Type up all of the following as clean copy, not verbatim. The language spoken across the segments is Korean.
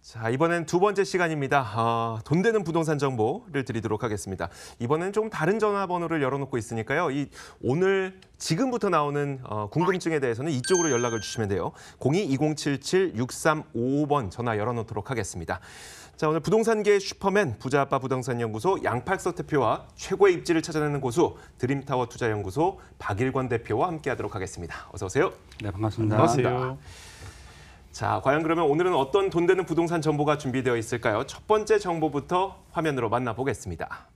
자, 이번엔 두 번째 시간입니다. 돈 되는 부동산 정보를 드리도록 하겠습니다. 이번엔 좀 다른 전화번호를 열어놓고 있으니까요. 오늘 지금부터 나오는 궁금증에 대해서는 이쪽으로 연락을 주시면 돼요. 02-2077-6355번 전화 열어놓도록 하겠습니다. 자, 오늘 부동산계의 슈퍼맨 부자아빠 부동산연구소 양팔석 대표와 최고의 입지를 찾아내는 고수 드림타워 투자연구소 박일권 대표와 함께하도록 하겠습니다. 어서 오세요. 네, 반갑습니다. 반갑습니다. 자, 과연 그러면 오늘은 어떤 돈 되는 부동산 정보가 준비되어 있을까요? 첫 번째 정보부터 화면으로 만나보겠습니다.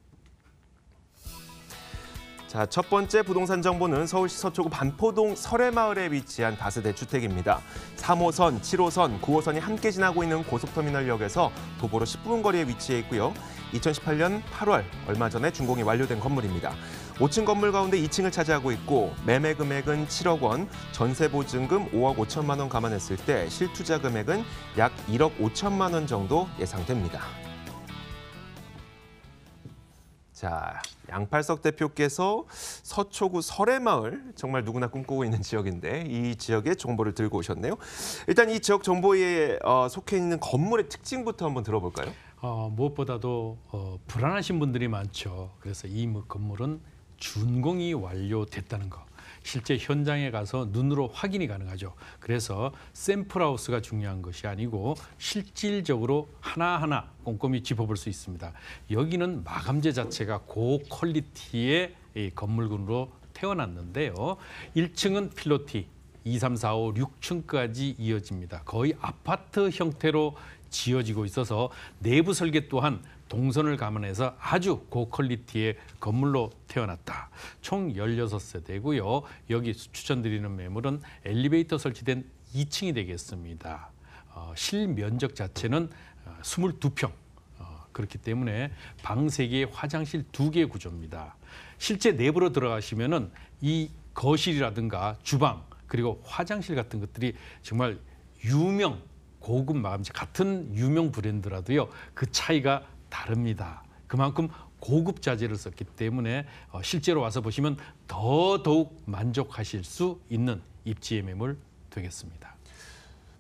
자, 첫 번째 부동산 정보는 서울시 서초구 반포동 설해마을에 위치한 다세대 주택입니다. 3호선, 7호선, 9호선이 함께 지나고 있는 고속터미널역에서 도보로 10분 거리에 위치해 있고요. 2018년 8월 얼마 전에 준공이 완료된 건물입니다. 5층 건물 가운데 2층을 차지하고 있고 매매 금액은 7억 원, 전세 보증금 5억 5천만 원 감안했을 때 실투자 금액은 약 1억 5천만 원 정도 예상됩니다. 자, 양팔석 대표께서 서초구 설해마을, 정말 누구나 꿈꾸고 있는 지역인데 이 지역의 정보를 들고 오셨네요. 일단 이 지역 정보에 속해 있는 건물의 특징부터 한번 들어볼까요? 무엇보다도 불안하신 분들이 많죠. 그래서 이 건물은 준공이 완료됐다는 거. 실제 현장에 가서 눈으로 확인이 가능하죠. 그래서 샘플하우스가 중요한 것이 아니고 실질적으로 하나하나 꼼꼼히 짚어볼 수 있습니다. 여기는 마감재 자체가 고퀄리티의 건물군으로 태어났는데요. 1층은 필로티, 2, 3, 4, 5, 6층까지 이어집니다. 거의 아파트 형태로 지어지고 있어서 내부 설계 또한 동선을 감안해서 아주 고퀄리티의 건물로 태어났다. 총 16세대고요. 여기 추천드리는 매물은 엘리베이터 설치된 2층이 되겠습니다. 실면적 자체는 22평. 그렇기 때문에 방 3개, 화장실 2개 구조입니다. 실제 내부로 들어가시면은 이 거실이라든가 주방 그리고 화장실 같은 것들이 정말 유명 고급 마감재 같은 유명 브랜드라도요. 그 차이가 다릅니다. 그만큼 고급 자재를 썼기 때문에 실제로 와서 보시면 더더욱 만족하실 수 있는 입지의 매물 되겠습니다.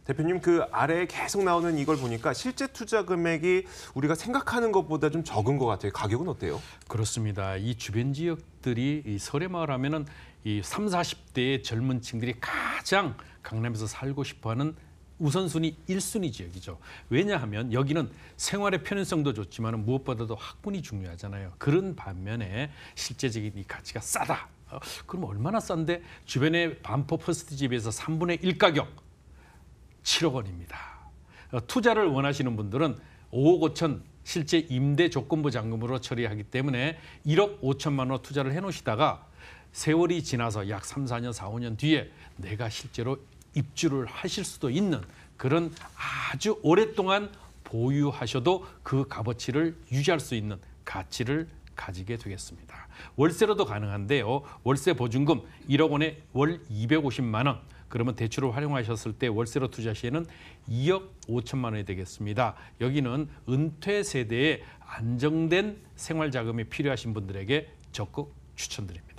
대표님, 그 아래에 계속 나오는 이걸 보니까 실제 투자 금액이 우리가 생각하는 것보다 좀 적은 것 같아요. 가격은 어때요? 그렇습니다. 이 주변 지역들이 이 설해마을 하면은 이 30, 40대의 젊은 층들이 가장 강남에서 살고 싶어하는 우선순위 1순위 지역이죠. 왜냐하면 여기는 생활의 편의성도 좋지만 무엇보다도 학군이 중요하잖아요. 그런 반면에 실제적인 이 가치가 싸다. 그럼 얼마나 싼데? 주변의 반포 퍼스트집에서 3분의 1 가격 7억 원입니다. 투자를 원하시는 분들은 5억 5천 실제 임대 조건부 잔금으로 처리하기 때문에 1억 5천만 원 투자를 해놓으시다가 세월이 지나서 약 3, 4년, 4, 5년 뒤에 내가 실제로 입주를 하실 수도 있는 그런 아주 오랫동안 보유하셔도 그 값어치를 유지할 수 있는 가치를 가지게 되겠습니다. 월세로도 가능한데요. 월세 보증금 1억 원에 월 250만 원. 그러면 대출을 활용하셨을 때 월세로 투자 시에는 2억 5천만 원이 되겠습니다. 여기는 은퇴 세대에 안정된 생활 자금이 필요하신 분들에게 적극 추천드립니다.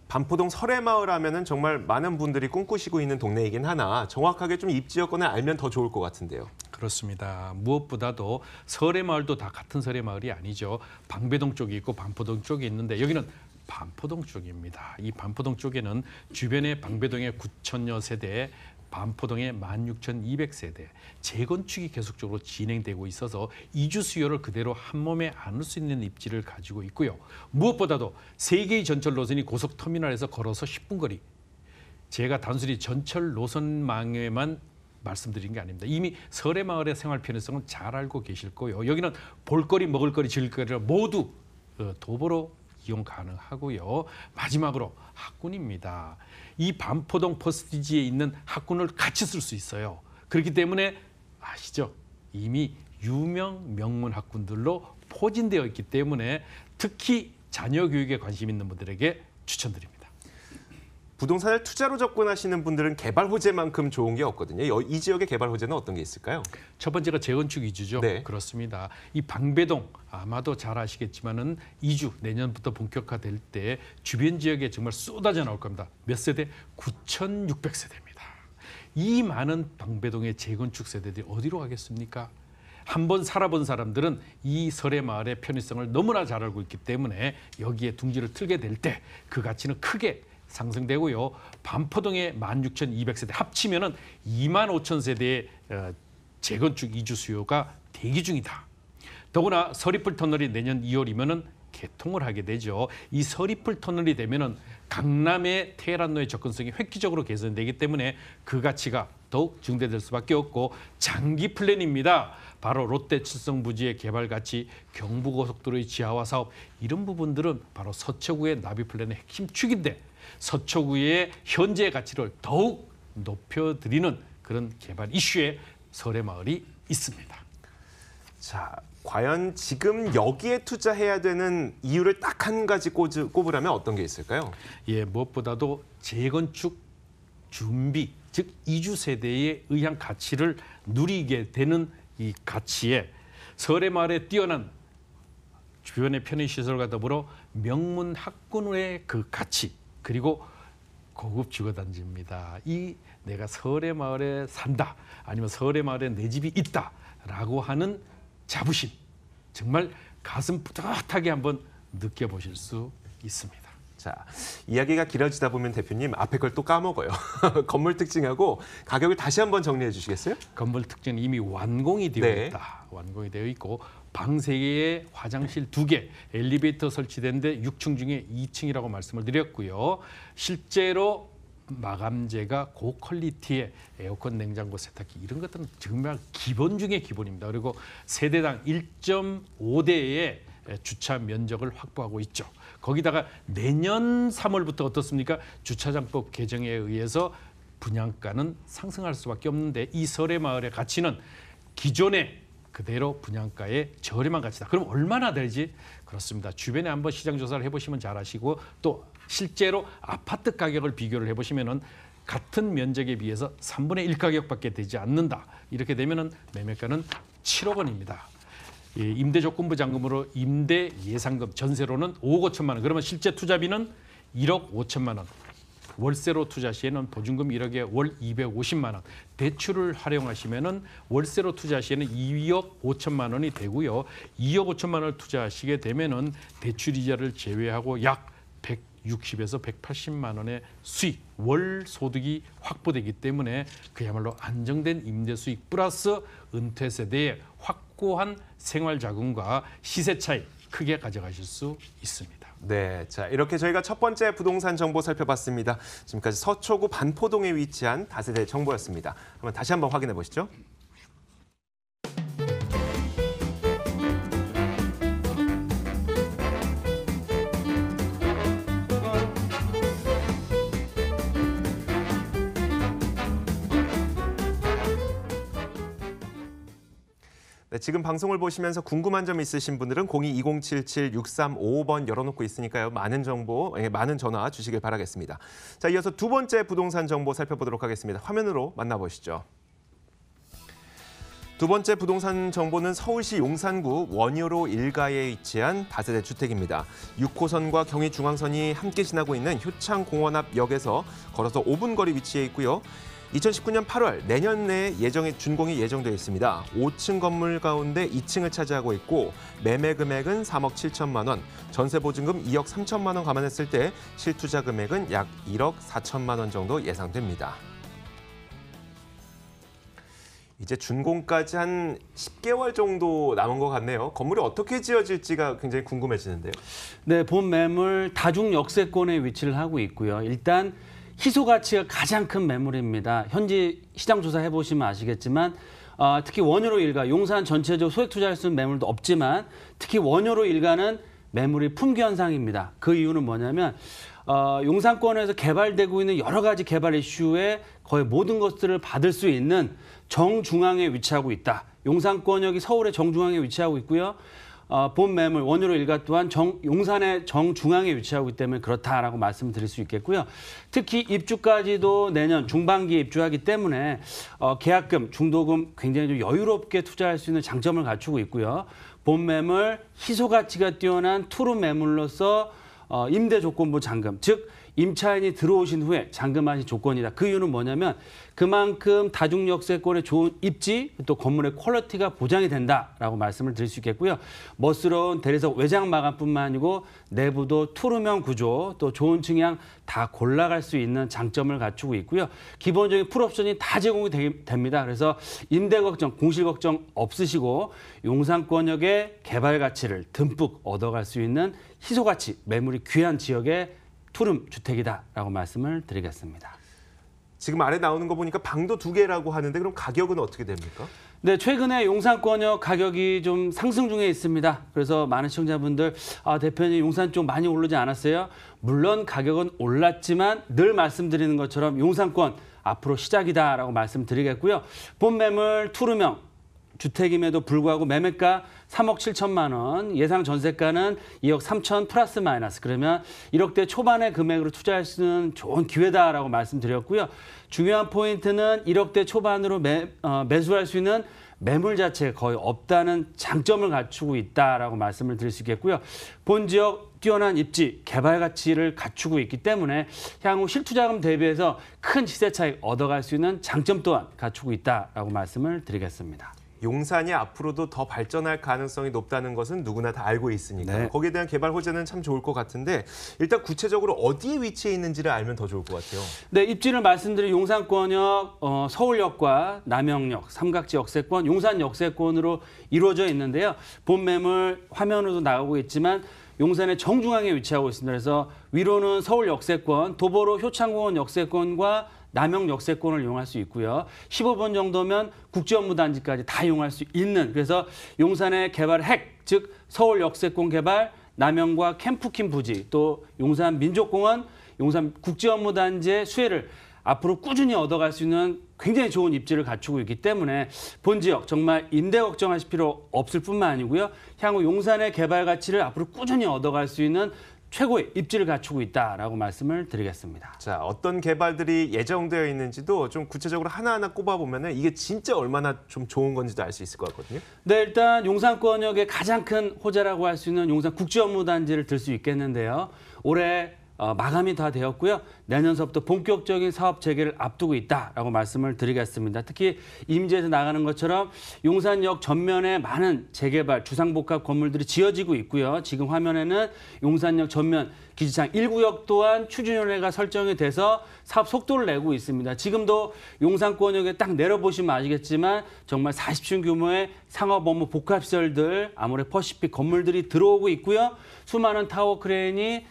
반포동 설해마을 하면은 정말 많은 분들이 꿈꾸시고 있는 동네이긴 하나 정확하게 좀 입지 여건을 알면 더 좋을 것 같은데요. 그렇습니다. 무엇보다도 설해마을도 다 같은 설해마을이 아니죠. 방배동 쪽이 있고 반포동 쪽이 있는데 여기는 반포동 쪽입니다. 이 반포동 쪽에는 주변에 방배동의 9천여 세대, 반포동의 16,200세대 재건축이 계속적으로 진행되고 있어서 이주 수요를 그대로 한 몸에 안을 수 있는 입지를 가지고 있고요. 무엇보다도 3개의 전철 노선이 고속터미널에서 걸어서 10분 거리. 제가 단순히 전철 노선망에만 말씀드린 게 아닙니다. 이미 설해마을의 생활 편의성은 잘 알고 계실 거예요. 여기는 볼거리, 먹을거리, 즐길거리를 모두 도보로 이용 가능하고요. 마지막으로 학군입니다. 이 반포동 퍼스티지에 있는 학군을 같이 쓸 수 있어요. 그렇기 때문에 아시죠? 이미 유명 명문 학군들로 포진되어 있기 때문에 특히 자녀 교육에 관심 있는 분들에게 추천드립니다. 부동산을 투자로 접근하시는 분들은 개발 호재만큼 좋은 게 없거든요. 이 지역의 개발 호재는 어떤 게 있을까요? 첫 번째가 재건축 이주죠. 네. 그렇습니다. 이 방배동 아마도 잘 아시겠지만은 이주 내년부터 본격화될 때 주변 지역에 정말 쏟아져 나올 겁니다. 몇 세대? 9,600세대입니다. 이 많은 방배동의 재건축 세대들이 어디로 가겠습니까? 한번 살아본 사람들은 이 설해마을의 편의성을 너무나 잘 알고 있기 때문에 여기에 둥지를 틀게 될 때 그 가치는 크게 상승되고요. 반포동의 16,200세대 합치면은 25,000세대의 재건축 이주 수요가 대기 중이다. 더구나 서리풀 터널이 내년 2월이면은 개통을 하게 되죠. 이 서리풀 터널이 되면은 강남의 테헤란로의 접근성이 획기적으로 개선되기 때문에 그 가치가 더욱 증대될 수밖에 없고 장기 플랜입니다. 바로 롯데 칠성 부지의 개발 가치, 경부고속도로의 지하화 사업 이런 부분들은 바로 서초구의 나비 플랜의 핵심 축인데 서초구의 현재 가치를 더욱 높여드리는 그런 개발 이슈에 설해마을이 있습니다. 자, 과연 지금 여기에 투자해야 되는 이유를 딱 한 가지 꼽으라면 어떤 게 있을까요? 예, 무엇보다도 재건축 준비, 즉 이주 세대에 의한 가치를 누리게 되는 이 가치에 설해마을에 뛰어난 주변의 편의시설과 더불어 명문 학군의 그 가치 그리고 고급 주거단지입니다. 이 내가 설해마을에 산다 아니면 설해마을에 내 집이 있다라고 하는 자부심 정말 가슴 뿌듯하게 한번 느껴보실 수 있습니다. 자, 이야기가 길어지다 보면 대표님 앞에 걸 또 까먹어요. 건물 특징하고 가격을 다시 한번 정리해 주시겠어요? 건물 특징은 이미 완공이 되어 네. 있다. 완공이 되어 있고 방 3개에 화장실 2개, 엘리베이터 설치된 데 6층 중에 2층이라고 말씀을 드렸고요. 실제로 마감재가 고퀄리티의 에어컨, 냉장고, 세탁기 이런 것들은 정말 기본 중에 기본입니다. 그리고 세대당 1.5대의 주차 면적을 확보하고 있죠. 거기다가 내년 3월부터 어떻습니까? 주차장법 개정에 의해서 분양가는 상승할 수밖에 없는데 이 설해마을의 가치는 기존의 그대로 분양가의 저렴한 가치다. 그럼 얼마나 되지? 그렇습니다. 주변에 한번 시장 조사를 해보시면 잘 아시고 또 실제로 아파트 가격을 비교를 해보시면은 같은 면적에 비해서 3분의 1 가격밖에 되지 않는다. 이렇게 되면은 매매가는 7억 원입니다. 임대조건부 잔금으로 임대 예상금 전세로는 5억 5천만 원. 그러면 실제 투자비는 1억 5천만 원. 월세로 투자 시에는 보증금 1억에 월 250만 원. 대출을 활용하시면은 월세로 투자 시에는 2억 5천만 원이 되고요. 2억 5천만 원을 투자하시게 되면은 대출 이자를 제외하고 약 160에서 180만 원의 수익, 월 소득이 확보되기 때문에 그야말로 안정된 임대 수익 플러스 은퇴 세대의 확고한 생활 자금과 시세 차이 크게 가져가실 수 있습니다. 네, 자 이렇게 저희가 첫 번째 부동산 정보 살펴봤습니다. 지금까지 서초구 반포동에 위치한 다세대 정보였습니다. 다시 한번 확인해 보시죠. 네, 지금 방송을 보시면서 궁금한 점 있으신 분들은 02-2077-6355번 열어놓고 있으니까요. 많은 정보, 많은 전화 주시길 바라겠습니다. 자, 이어서 두 번째 부동산 정보 살펴보도록 하겠습니다. 화면으로 만나보시죠. 두 번째 부동산 정보는 서울시 용산구 원효로 일가에 위치한 다세대 주택입니다. 6호선과 경의중앙선이 함께 지나고 있는 효창공원 앞 역에서 걸어서 5분 거리 위치해 있고요. 2019년 8월 내년 내에 준공이 예정되어 있습니다. 5층 건물 가운데 2층을 차지하고 있고 매매 금액은 3억 7천만 원, 전세 보증금 2억 3천만 원 감안했을 때 실투자 금액은 약 1억 4천만 원 정도 예상됩니다. 이제 준공까지 한 10개월 정도 남은 것 같네요. 건물이 어떻게 지어질지가 굉장히 궁금해지는데요. 네, 본 매물 다중 역세권에 위치를 하고 있고요. 일단 희소 가치가 가장 큰 매물입니다. 현지 시장 조사 해보시면 아시겠지만 특히 원효로 일가, 용산 전체적으로 소액 투자할 수 있는 매물도 없지만 특히 원효로 일가는 매물이 품귀 현상입니다. 그 이유는 뭐냐면 용산권에서 개발되고 있는 여러 가지 개발 이슈에 거의 모든 것들을 받을 수 있는 정중앙에 위치하고 있다. 용산권역이 서울의 정중앙에 위치하고 있고요. 본 매물 원효로 일가 또한 용산의 정중앙에 위치하고 있기 때문에 그렇다라고 말씀을 드릴 수 있겠고요. 특히 입주까지도 내년 중반기에 입주하기 때문에 계약금, 중도금 굉장히 좀 여유롭게 투자할 수 있는 장점을 갖추고 있고요. 본 매물 희소 가치가 뛰어난 투룸 매물로서 임대 조건부 잔금, 즉 임차인이 들어오신 후에 잔금하신 조건이다. 그 이유는 뭐냐면 그만큼 다중역세권의 좋은 입지 또 건물의 퀄리티가 보장이 된다라고 말씀을 드릴 수 있겠고요. 멋스러운 대리석 외장 마감뿐만 아니고 내부도 투룸형 구조 또 좋은 측량 다 골라갈 수 있는 장점을 갖추고 있고요. 기본적인 풀옵션이 다 제공이 됩니다. 그래서 임대 걱정, 공실 걱정 없으시고 용산권역의 개발 가치를 듬뿍 얻어갈 수 있는 희소가치, 매물이 귀한 지역의 투룸 주택이다라고 말씀을 드리겠습니다. 지금 아래 나오는 거 보니까 방도 2개라고 하는데 그럼 가격은 어떻게 됩니까? 네, 최근에 용산권역 가격이 좀 상승 중에 있습니다. 그래서 많은 시청자분들, 대표님 용산 쪽 많이 오르지 않았어요? 물론 가격은 올랐지만 늘 말씀드리는 것처럼 용산권 앞으로 시작이다라고 말씀드리겠고요. 본 매물 투룸형 주택임에도 불구하고 매매가 3억 7천만 원, 예상 전세가는 2억 3천 플러스 마이너스. 그러면 1억대 초반의 금액으로 투자할 수 있는 좋은 기회다라고 말씀드렸고요. 중요한 포인트는 1억대 초반으로 매수할 수 있는 매물 자체가 거의 없다는 장점을 갖추고 있다라고 말씀을 드릴 수 있겠고요. 본 지역 뛰어난 입지, 개발 가치를 갖추고 있기 때문에 향후 실투자금 대비해서 큰 시세 차익 얻어갈 수 있는 장점 또한 갖추고 있다라고 말씀을 드리겠습니다. 용산이 앞으로도 더 발전할 가능성이 높다는 것은 누구나 다 알고 있으니까 네. 거기에 대한 개발 호재는 참 좋을 것 같은데 일단 구체적으로 어디에 위치해 있는지를 알면 더 좋을 것 같아요. 네, 입지를 말씀드린 용산권역, 서울역과 남영역, 삼각지 역세권, 용산 역세권으로 이루어져 있는데요. 본 매물 화면으로도 나가고 있지만 용산의 정중앙에 위치하고 있습니다. 그래서 위로는 서울 역세권, 도보로 효창공원 역세권과 남영 역세권을 이용할 수 있고요. 15분 정도면 국제업무단지까지 다 이용할 수 있는, 그래서 용산의 개발 핵, 즉 서울 역세권 개발, 남영과 캠프킴 부지, 또 용산 민족공원, 용산 국제업무단지의 수혜를 앞으로 꾸준히 얻어갈 수 있는 굉장히 좋은 입지를 갖추고 있기 때문에 본 지역 정말 임대 걱정하실 필요 없을 뿐만 아니고요. 향후 용산의 개발 가치를 앞으로 꾸준히 얻어갈 수 있는 최고의 입지를 갖추고 있다라고 말씀을 드리겠습니다. 자, 어떤 개발들이 예정되어 있는지도 좀 구체적으로 하나하나 꼽아보면 이게 진짜 얼마나 좀 좋은 건지도 알 수 있을 것 같거든요. 네, 일단 용산권역의 가장 큰 호재라고 할 수 있는 용산 국제업무단지를 들 수 있겠는데요. 올해 마감이 다 되었고요. 내년서부터 본격적인 사업 재개를 앞두고 있다라고 말씀을 드리겠습니다. 특히 임지에서 나가는 것처럼 용산역 전면에 많은 재개발, 주상복합 건물들이 지어지고 있고요. 지금 화면에는 용산역 전면 기지창 1구역 또한 추진위원회가 설정이 돼서 사업 속도를 내고 있습니다. 지금도 용산권역에 딱 내려보시면 아시겠지만 정말 40층 규모의 상업 업무 복합시설들, 아모레퍼시픽 건물들이 들어오고 있고요. 수많은 타워 크레인이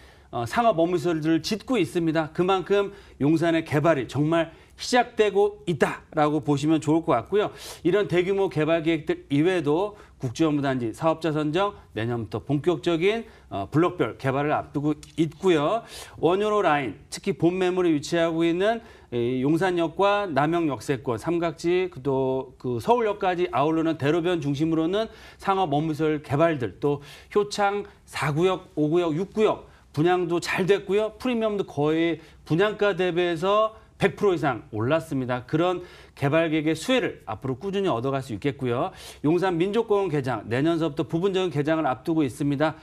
상업 업무시설들을 짓고 있습니다. 그만큼 용산의 개발이 정말 시작되고 있다라고 보시면 좋을 것 같고요. 이런 대규모 개발 계획들 이외에도 국제업무단지 사업자 선정 내년부터 본격적인 블록별 개발을 앞두고 있고요. 원효로 라인, 특히 본 매물에 위치하고 있는 용산역과 남영 역세권, 삼각지, 또 그 서울역까지 아우르는 대로변 중심으로는 상업 업무시설 개발들, 또 효창 4구역, 5구역, 6구역 분양도 잘 됐고요. 프리미엄도 거의 분양가 대비해서 100% 이상 올랐습니다. 그런 개발 계획의 수혜를 앞으로 꾸준히 얻어갈 수 있겠고요. 용산 민족공원 개장, 내년서부터 부분적인 개장을 앞두고 있습니다.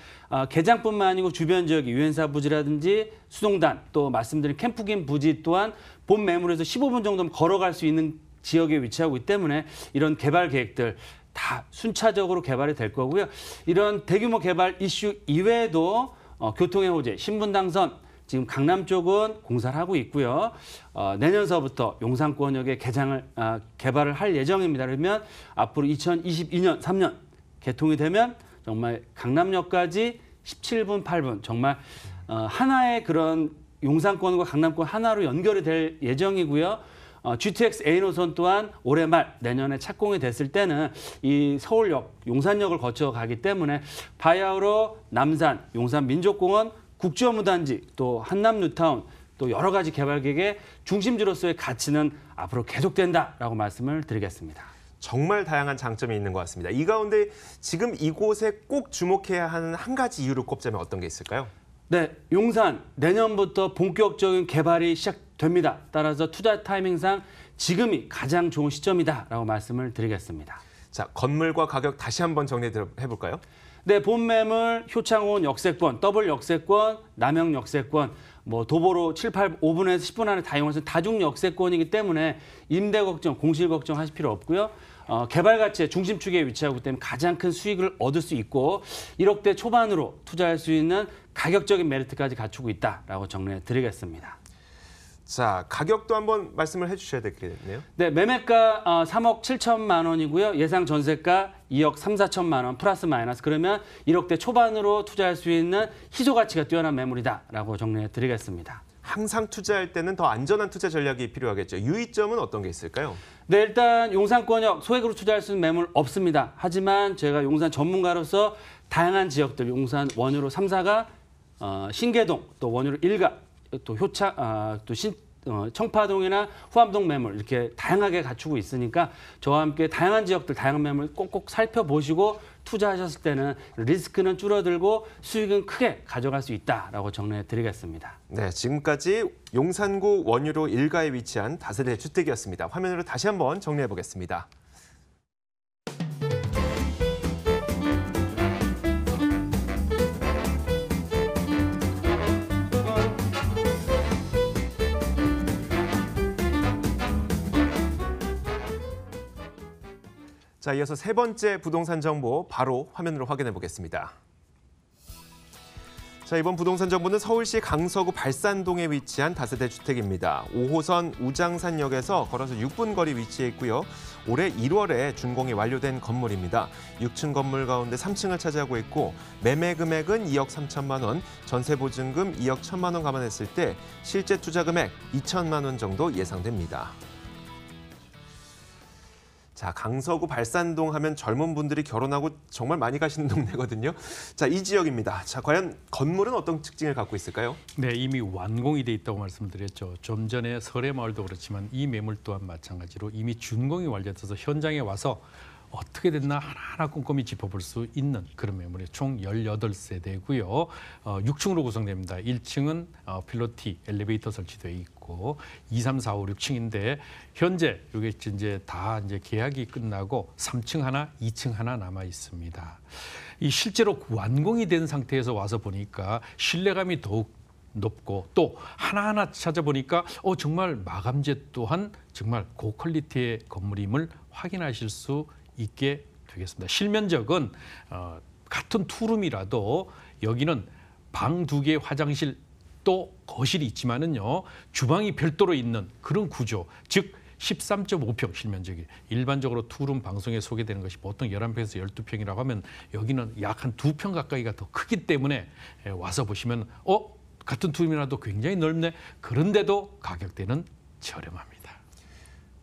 개장뿐만 아니고 주변 지역이 유엔사 부지라든지 수동단, 또 말씀드린 캠프긴 부지 또한 본 매물에서 15분 정도면 걸어갈 수 있는 지역에 위치하고 있기 때문에 이런 개발 계획들 다 순차적으로 개발이 될 거고요. 이런 대규모 개발 이슈 이외에도 교통의 호재, 신분당선, 지금 강남 쪽은 공사를 하고 있고요. 내년서부터 용산권역의 개발을 할 예정입니다. 그러면 앞으로 2022년, 3년 개통이 되면 정말 강남역까지 17분, 8분 정말 하나의 그런 용산권과 강남권 하나로 연결이 될 예정이고요. GTX A노선 또한 올해 말 내년에 착공이 됐을 때는 이 서울역, 용산역을 거쳐 가기 때문에 바야흐로 남산, 용산 민족공원, 국제업무단지, 또 한남 뉴타운, 또 여러 가지 개발 계획의 중심지로서의 가치는 앞으로 계속된다라고 말씀을 드리겠습니다. 정말 다양한 장점이 있는 것 같습니다. 이 가운데 지금 이곳에 꼭 주목해야 하는 한 가지 이유를 꼽자면 어떤 게 있을까요? 네, 용산 내년부터 본격적인 개발이 시작됩니다. 따라서 투자 타이밍상 지금이 가장 좋은 시점이다라고 말씀을 드리겠습니다. 자, 건물과 가격 다시 한번 정리해볼까요? 네, 본 매물 효창원 역세권, 더블 역세권, 남영 역세권 뭐 도보로 7, 8, 5분에서 10분 안에 다 이용할 수 있는 다중 역세권이기 때문에 임대 걱정, 공실 걱정하실 필요 없고요. 개발 가치의 중심축에 위치하기 때문에 가장 큰 수익을 얻을 수 있고 1억대 초반으로 투자할 수 있는 가격적인 메리트까지 갖추고 있다라고 정리해 드리겠습니다. 자, 가격도 한번 말씀을 해주셔야 되겠네요. 네, 매매가 3억 7천만 원이고요. 예상 전세가 2억 3, 4천만 원 플러스 마이너스. 그러면 1억대 초반으로 투자할 수 있는 희소 가치가 뛰어난 매물이다라고 정리해 드리겠습니다. 항상 투자할 때는 더 안전한 투자 전략이 필요하겠죠. 유의점은 어떤 게 있을까요? 네, 일단 용산권역 소액으로 투자할 수 있는 매물 없습니다. 하지만 제가 용산 전문가로서 다양한 지역들, 용산 원효로 3, 4가 신계동, 또 원효로 1가, 또 효창, 청파동이나 후암동 매물 이렇게 다양하게 갖추고 있으니까 저와 함께 다양한 지역들, 다양한 매물 꼭꼭 살펴보시고 투자하셨을 때는 리스크는 줄어들고 수익은 크게 가져갈 수 있다라고 정리해 드리겠습니다. 네, 지금까지 용산구 원효로 1가에 위치한 다세대 주택이었습니다. 화면으로 다시 한번 정리해 보겠습니다. 자, 이어서 세 번째 부동산 정보 바로 화면으로 확인해 보겠습니다. 자, 이번 부동산 정보는 서울시 강서구 발산동에 위치한 다세대 주택입니다. 5호선 우장산역에서 걸어서 6분 거리 위치해 있고요. 올해 1월에 준공이 완료된 건물입니다. 6층 건물 가운데 3층을 차지하고 있고 매매 금액은 2억 3천만 원, 전세 보증금 2억 1천만 원 감안했을 때 실제 투자 금액 2천만 원 정도 예상됩니다. 자, 강서구 발산동 하면 젊은 분들이 결혼하고 정말 많이 가시는 동네거든요. 자, 이 지역입니다. 자, 과연 건물은 어떤 특징을 갖고 있을까요? 네, 이미 완공이 돼 있다고 말씀드렸죠. 좀 전에 설해마을도 그렇지만 이 매물 또한 마찬가지로 이미 준공이 완료돼서 현장에 와서 어떻게 됐나 하나하나 꼼꼼히 짚어볼 수 있는 그런 매물이 총 18세대고요. 6층으로 구성됩니다. 1층은 필로티 엘리베이터 설치되어 있고 2, 3, 4, 5, 6층인데 현재 이게 이제 다 이제 계약이 끝나고 3층 하나, 2층 하나 남아 있습니다. 이 실제로 완공이 된 상태에서 와서 보니까 신뢰감이 더욱 높고 또 하나하나 찾아보니까 정말 마감재 또한 정말 고퀄리티의 건물임을 확인하실 수 있게 되겠습니다. 실면적은 같은 투룸이라도 여기는 방 2개 화장실 또 거실이 있지만은요 주방이 별도로 있는 그런 구조, 즉 13.5평 실면적이 일반적으로 투룸 방송에 소개되는 것이 보통 11평에서 12평이라고 하면 여기는 약 한 2평 가까이가 더 크기 때문에 와서 보시면 같은 투룸이라도 굉장히 넓네. 그런데도 가격대는 저렴합니다.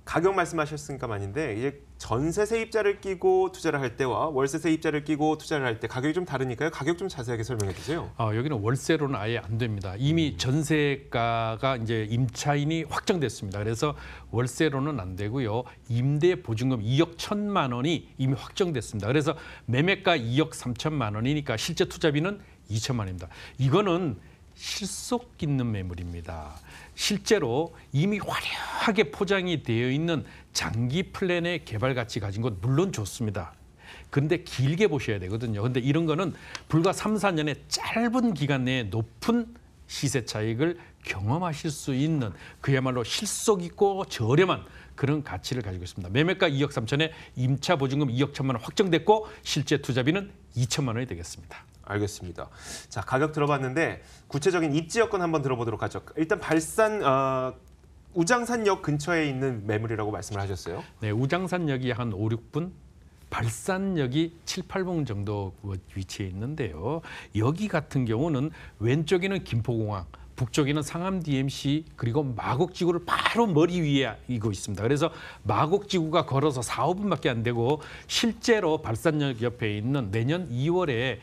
가격 말씀하셨으니까 말인데 이제 전세 세입자를 끼고 투자를 할 때와 월세 세입자를 끼고 투자를 할 때 가격이 좀 다르니까요. 가격 좀 자세하게 설명해 주세요. 여기는 월세로는 아예 안 됩니다. 이미 전세가가 이제 임차인이 확정됐습니다. 그래서 월세로는 안 되고요. 임대 보증금 2억 1천만 원이 이미 확정됐습니다. 그래서 매매가 2억 3천만 원이니까 실제 투자비는 2천만 원입니다. 이거는 실속 있는 매물입니다. 실제로 이미 화려하게 포장이 되어 있는 장기 플랜의 개발 가치 가진 것 물론 좋습니다. 그런데 길게 보셔야 되거든요. 그런데 이런 거는 불과 3, 4년의 짧은 기간 내에 높은 시세 차익을 경험하실 수 있는 그야말로 실속 있고 저렴한 그런 가치를 가지고 있습니다. 매매가 2억 3천에 임차 보증금 2억 1천만 원 확정됐고 실제 투자비는 2천만 원이 되겠습니다. 알겠습니다. 자, 가격 들어봤는데 구체적인 입지 여건 한번 들어보도록 하죠. 일단 발산 우장산역 근처에 있는 매물이라고 말씀을 하셨어요. 네, 우장산역이 한 5, 6분, 발산역이 7, 8분 정도 위치해 있는데요. 여기 같은 경우는 왼쪽에는 김포공항, 북쪽에는 상암 DMC 그리고 마곡지구를 바로 머리 위에 이고 있습니다. 그래서 마곡지구가 걸어서 4, 5분밖에 안 되고 실제로 발산역 옆에 있는 내년 2월에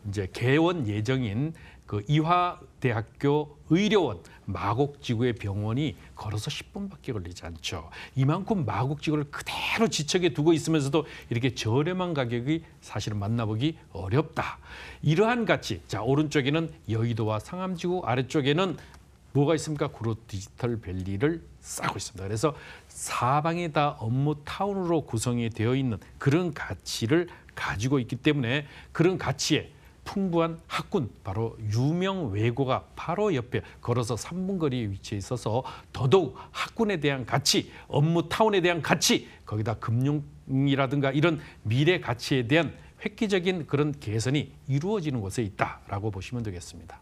이제 개원 예정인 그 이화대학교 의료원 마곡지구의 병원이 걸어서 10분밖에 걸리지 않죠. 이만큼 마곡지구를 그대로 지척에 두고 있으면서도 이렇게 저렴한 가격이 사실은 만나보기 어렵다. 이러한 가치. 자, 오른쪽에는 여의도와 상암지구, 아래쪽에는 뭐가 있습니까? 구로 디지털 밸리를 쌓고 있습니다. 그래서 사방이 다 업무 타운으로 구성이 되어 있는 그런 가치를 가지고 있기 때문에 그런 가치에 풍부한 학군, 바로 유명 외고가 바로 옆에 걸어서 3분 거리에 위치해 있어서 더더욱 학군에 대한 가치, 업무 타운에 대한 가치, 거기다 금융이라든가 이런 미래 가치에 대한 획기적인 그런 개선이 이루어지는 곳에 있다라고 보시면 되겠습니다.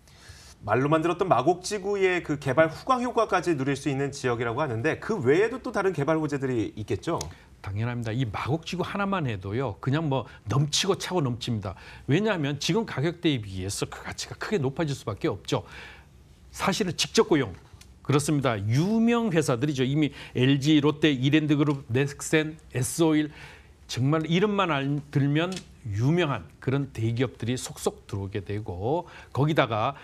말로만 들었던 마곡지구의 그 개발 후광 효과까지 누릴 수 있는 지역이라고 하는데 그 외에도 또 다른 개발 호재들이 있겠죠? 당연합니다. 이 마곡지구 하나만 해도요, 그냥 뭐 넘치고 차고 넘칩니다. 왜냐하면 지금 가격대에 비해서 그 가치가 크게 높아질 수밖에 없죠. 사실은 직접 고용. 그렇습니다. 유명 회사들이죠. 이미 LG, 롯데, 이랜드그룹, 넥센, S-오일 정말 이름만 들면 유명한 그런 대기업들이 속속 들어오게 되고 거기다가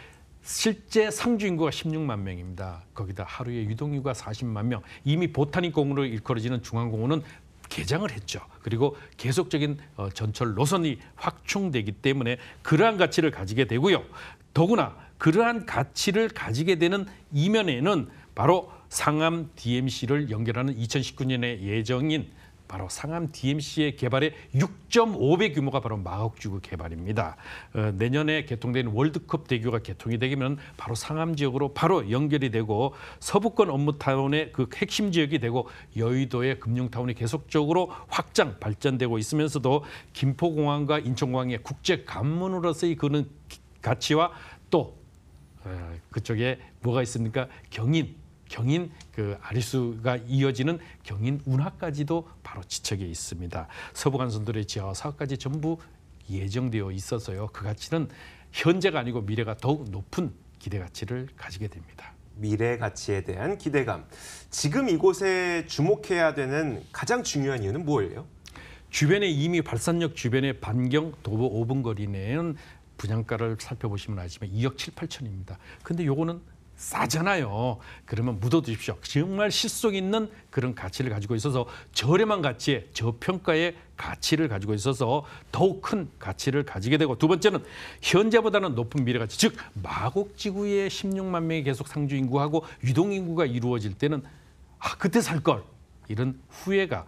실제 상주 인구가 16만 명입니다. 거기다 하루에 유동인구가 40만 명. 이미 보타닉 공원으로 일컬어지는 중앙공원은 개장을 했죠. 그리고 계속적인 전철 노선이 확충되기 때문에 그러한 가치를 가지게 되고요. 더구나 그러한 가치를 가지게 되는 이면에는 바로 상암 DMC를 연결하는 2019년에 예정인 바로 상암 DMC의 개발의 6.5배 규모가 바로 마곡지구 개발입니다. 내년에 개통되는 월드컵 대교가 개통이 되면 바로 상암 지역으로 바로 연결이 되고 서부권 업무타운의 그 핵심 지역이 되고 여의도의 금융타운이 계속적으로 확장 발전되고 있으면서도 김포공항과 인천공항의 국제 관문으로서의 그런 가치와 또 그쪽에 뭐가 있습니까? 경인 그 아리수가 이어지는 경인 운하까지도 바로 지척에 있습니다. 서부간선도로의 지하 사업까지 전부 예정되어 있어서요. 그 가치는 현재가 아니고 미래가 더욱 높은 기대 가치를 가지게 됩니다. 미래 가치에 대한 기대감. 지금 이곳에 주목해야 되는 가장 중요한 이유는 뭐예요? 주변에 이미 발산역 주변의 반경 도보 5분 거리 내에는 분양가를 살펴보시면 아시지만 2억 7, 8천입니다. 근데 요거는 싸잖아요. 그러면 묻어두십시오. 정말 실속 있는 그런 가치를 가지고 있어서 저렴한 가치에 저평가의 가치를 가지고 있어서 더욱 큰 가치를 가지게 되고 두 번째는 현재보다는 높은 미래 가치. 즉 마곡지구에 16만 명이 계속 상주 인구하고 유동 인구가 이루어질 때는 그때 살 걸 이런 후회가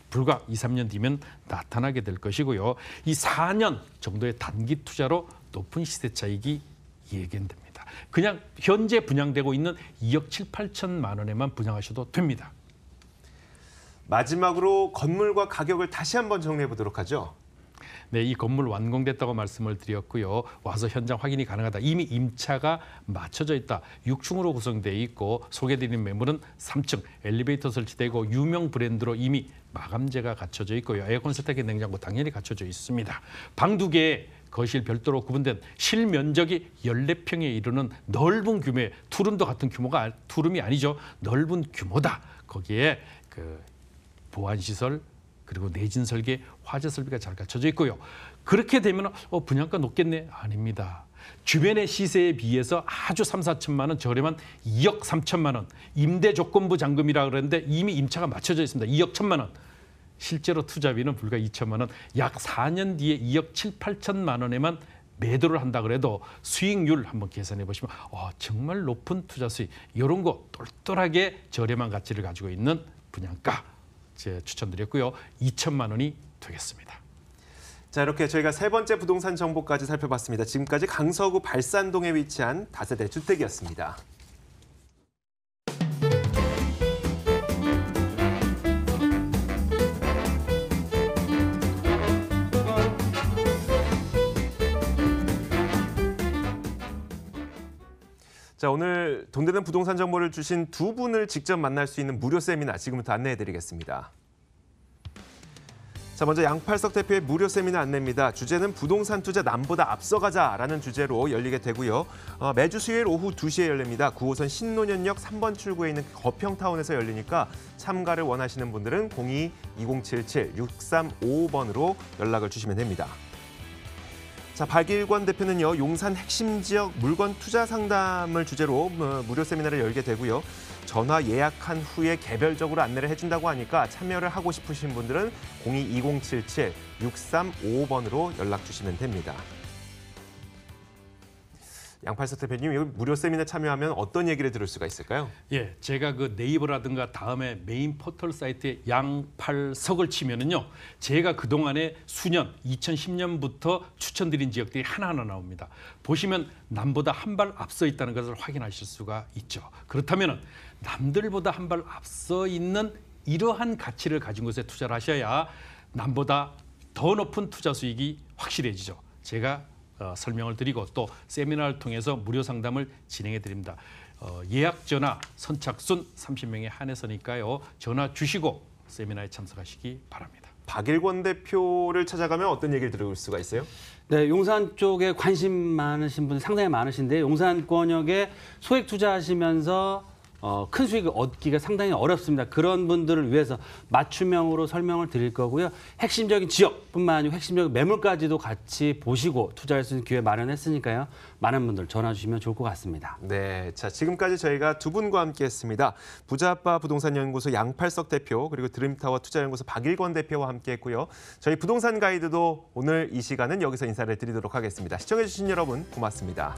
불과 2, 3년 뒤면 나타나게 될 것이고요. 이 4년 정도의 단기 투자로 높은 시세 차익이 예견됩니다. 그냥 현재 분양되고 있는 2억 7, 8천만 원에만 분양하셔도 됩니다. 마지막으로 건물과 가격을 다시 한번 정리해 보도록 하죠. 네, 이 건물 완공됐다고 말씀을 드렸고요. 와서 현장 확인이 가능하다. 이미 임차가 맞춰져 있다. 6층으로 구성되어 있고 소개드린 매물은 3층 엘리베이터 설치되고 유명 브랜드로 이미 마감재가 갖춰져 있고요. 에어컨 세탁기 냉장고 당연히 갖춰져 있습니다. 방 2개 거실 별도로 구분된 실면적이 14평에 이르는 넓은 규모의 투룸도 같은 규모가 투룸이 아니죠. 넓은 규모다. 거기에 그 보안시설 그리고 내진 설계, 화재 설비가 잘 갖춰져 있고요. 그렇게 되면 분양가 높겠네? 아닙니다. 주변의 시세에 비해서 아주 3, 4천만 원 저렴한 2억 3천만 원. 임대조건부 잔금이라 그러는데 이미 임차가 맞춰져 있습니다. 2억 1천만 원. 실제로 투자비는 불과 2천만 원. 약 4년 뒤에 2억 7, 8천만 원에만 매도를 한다 그래도 수익률 한번 계산해 보시면 정말 높은 투자 수익. 이런 거 똘똘하게 저렴한 가치를 가지고 있는 분양가. 제 추천드렸고요. 2천만 원이 되겠습니다. 자, 이렇게 저희가 세 번째 부동산 정보까지 살펴봤습니다. 지금까지 강서구 발산동에 위치한 다세대 주택이었습니다. 자, 오늘 돈 되는 부동산 정보를 주신 두 분을 직접 만날 수 있는 무료 세미나 지금부터 안내해드리겠습니다. 자, 먼저 양팔석 대표의 무료 세미나 안내입니다. 주제는 부동산 투자 남보다 앞서가자라는 주제로 열리게 되고요. 매주 수요일 오후 2시에 열립니다. 9호선 신논현역 3번 출구에 있는 거평타운에서 열리니까 참가를 원하시는 분들은 02-2077-6355번으로 연락을 주시면 됩니다. 자, 박일권 대표는요, 용산 핵심 지역 물건 투자 상담을 주제로 무료 세미나를 열게 되고요. 전화 예약한 후에 개별적으로 안내를 해준다고 하니까 참여를 하고 싶으신 분들은 02-2077-6355번으로 연락 주시면 됩니다. 양팔석 대표님, 이 무료 세미나 참여하면 어떤 얘기를 들을 수가 있을까요? 예, 제가 그 네이버라든가 다음에 메인 포털 사이트에 양팔석을 치면은요, 제가 그 동안에 수년 2010년부터 추천드린 지역들이 하나하나 나옵니다. 보시면 남보다 한 발 앞서 있다는 것을 확인하실 수가 있죠. 그렇다면은 남들보다 한 발 앞서 있는 이러한 가치를 가진 곳에 투자를 하셔야 남보다 더 높은 투자 수익이 확실해지죠. 제가 설명을 드리고 또 세미나를 통해서 무료 상담을 진행해 드립니다. 예약 전화 선착순 30명에 한해서니까요. 전화 주시고 세미나에 참석하시기 바랍니다. 박일권 대표를 찾아가면 어떤 얘기를 들을 수가 있어요? 네, 용산 쪽에 관심 많으신 분 상당히 많으신데 용산권역에 소액 투자하시면서 큰 수익을 얻기가 상당히 어렵습니다. 그런 분들을 위해서 맞춤형으로 설명을 드릴 거고요. 핵심적인 지역뿐만 아니고 핵심적인 매물까지도 같이 보시고 투자할 수 있는 기회 마련했으니까요. 많은 분들 전화 주시면 좋을 것 같습니다. 네, 자 지금까지 저희가 두 분과 함께했습니다. 부자아빠 부동산연구소 양팔석 대표 그리고 드림타워 투자연구소 박일권 대표와 함께했고요. 저희 부동산 가이드도 오늘 이 시간은 여기서 인사를 드리도록 하겠습니다. 시청해주신 여러분 고맙습니다.